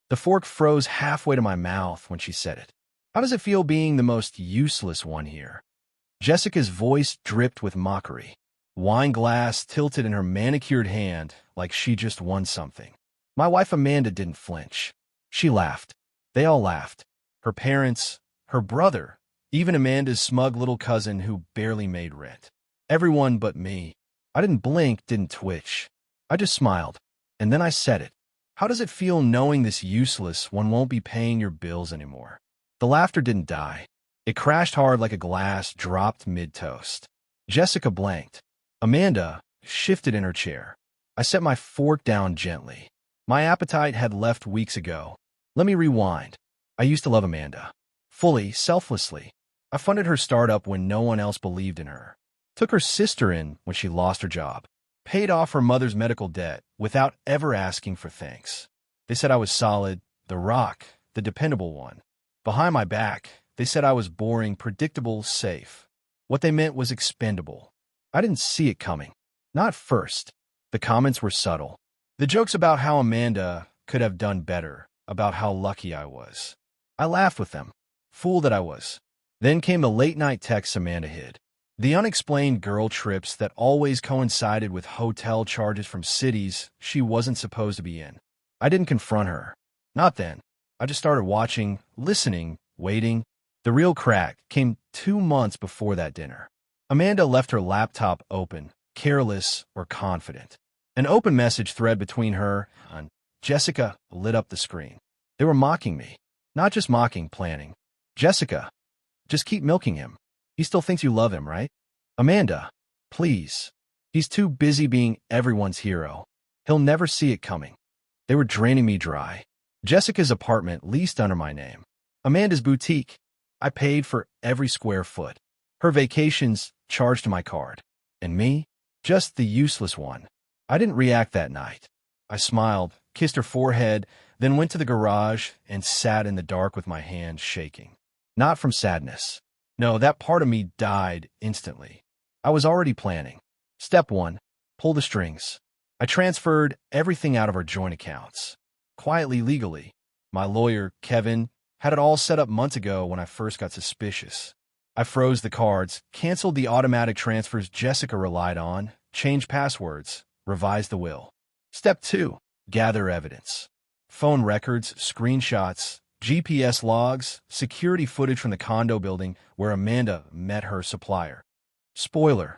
The fork froze halfway to my mouth when she said it. How does it feel being the most useless one here? Jessica's voice dripped with mockery. Wine glass tilted in her manicured hand like she just won something. My wife Amanda didn't flinch. She laughed. They all laughed. Her parents, her brother, even Amanda's smug little cousin who barely made rent. Everyone but me. I didn't blink, didn't twitch. I just smiled. And then I said it. How does it feel knowing this useless one won't be paying your bills anymore? The laughter didn't die. It crashed hard like a glass dropped mid-toast. Jessica blanked. Amanda shifted in her chair. I set my fork down gently. My appetite had left weeks ago. Let me rewind. I used to love Amanda. Fully, selflessly. I funded her startup when no one else believed in her. Took her sister in when she lost her job. Paid off her mother's medical debt without ever asking for thanks. They said I was solid, the rock, the dependable one. Behind my back, they said I was boring, predictable, safe. What they meant was expendable. I didn't see it coming. Not first. The comments were subtle. The jokes about how Amanda could have done better, about how lucky I was. I laughed with them. Fool that I was. Then came the late-night texts Amanda hid. The unexplained girl trips that always coincided with hotel charges from cities she wasn't supposed to be in. I didn't confront her. Not then. I just started watching, listening, waiting. The real crack came 2 months before that dinner. Amanda left her laptop open, careless or confident. An open message thread between her and Jessica lit up the screen. They were mocking me. Not just mocking, planning. Jessica, just keep milking him. He still thinks you love him, right? Amanda, please. He's too busy being everyone's hero. He'll never see it coming. They were draining me dry. Jessica's apartment leased under my name. Amanda's boutique. I paid for every square foot. Her vacations charged to my card. And me? Just the useless one. I didn't react that night. I smiled, kissed her forehead, then went to the garage and sat in the dark with my hands shaking. Not from sadness. No, that part of me died instantly. I was already planning. Step 1. Pull the strings. I transferred everything out of our joint accounts. Quietly, legally. My lawyer, Kevin, had it all set up months ago when I first got suspicious. I froze the cards, canceled the automatic transfers Jessica relied on, changed passwords, revised the will. Step 2. Gather evidence. Phone records, screenshots, GPS logs, security footage from the condo building where Amanda met her supplier. Spoiler.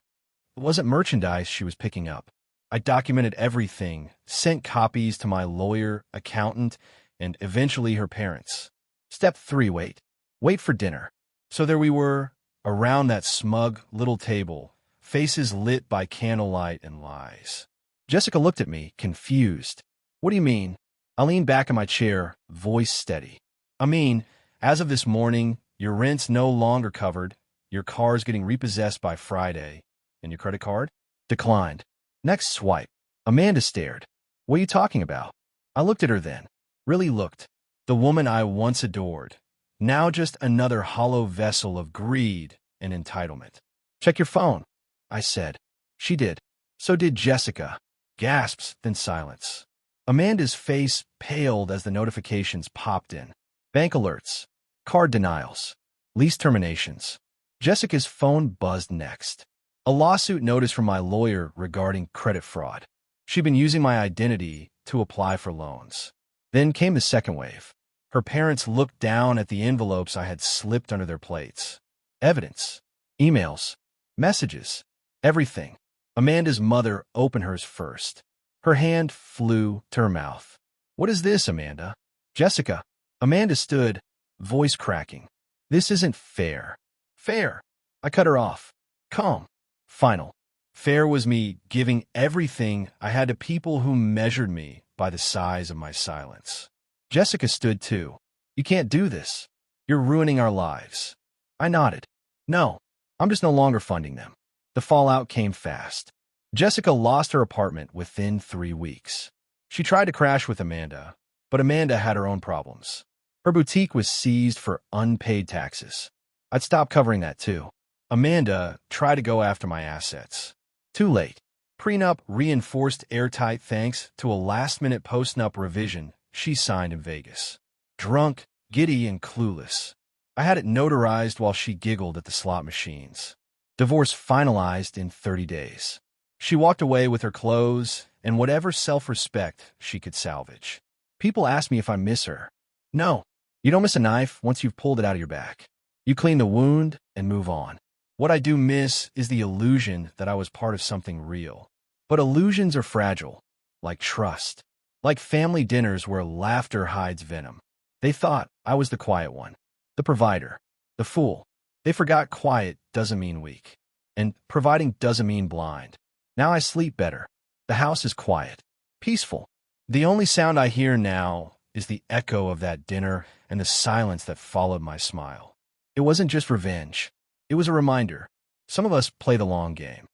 It wasn't merchandise she was picking up. I documented everything, sent copies to my lawyer, accountant, and eventually her parents. Step 3. Wait. Wait for dinner. So there we were, around that smug little table, faces lit by candlelight and lies. Jessica looked at me, confused. What do you mean? I leaned back in my chair, voice steady. I mean, as of this morning, your rent's no longer covered, your car's getting repossessed by Friday, and your credit card? Declined. Next swipe. Amanda stared. What are you talking about? I looked at her then. Really looked. The woman I once adored. Now just another hollow vessel of greed and entitlement. Check your phone, I said. She did. So did Jessica. Gasps, then silence. Amanda's face paled as the notifications popped in. Bank alerts. Card denials. Lease terminations. Jessica's phone buzzed next. A lawsuit notice from my lawyer regarding credit fraud. She'd been using my identity to apply for loans. Then came the second wave. Her parents looked down at the envelopes I had slipped under their plates. Evidence. Emails. Messages. Everything. Amanda's mother opened hers first. Her hand flew to her mouth. What is this, Amanda? Jessica. Amanda stood, voice cracking. This isn't fair. Fair. I cut her off. Calm. Final. Fair was me giving everything I had to people who measured me by the size of my silence. Jessica stood too. You can't do this. You're ruining our lives. I nodded. No, I'm just no longer funding them. The fallout came fast. Jessica lost her apartment within 3 weeks. She tried to crash with Amanda, but Amanda had her own problems. Her boutique was seized for unpaid taxes. I'd stopped covering that too. Amanda tried to go after my assets. Too late. Prenup reinforced airtight thanks to a last-minute post-nup revision she signed in Vegas. Drunk, giddy, and clueless. I had it notarized while she giggled at the slot machines. Divorce finalized in 30 days. She walked away with her clothes and whatever self-respect she could salvage. People ask me if I miss her. No, you don't miss a knife once you've pulled it out of your back. You clean the wound and move on. What I do miss is the illusion that I was part of something real. But illusions are fragile, like trust, like family dinners where laughter hides venom. They thought I was the quiet one, the provider, the fool. They forgot quiet doesn't mean weak, and providing doesn't mean blind. Now I sleep better. The house is quiet, peaceful. The only sound I hear now is the echo of that dinner and the silence that followed my smile. It wasn't just revenge. It was a reminder. Some of us play the long game.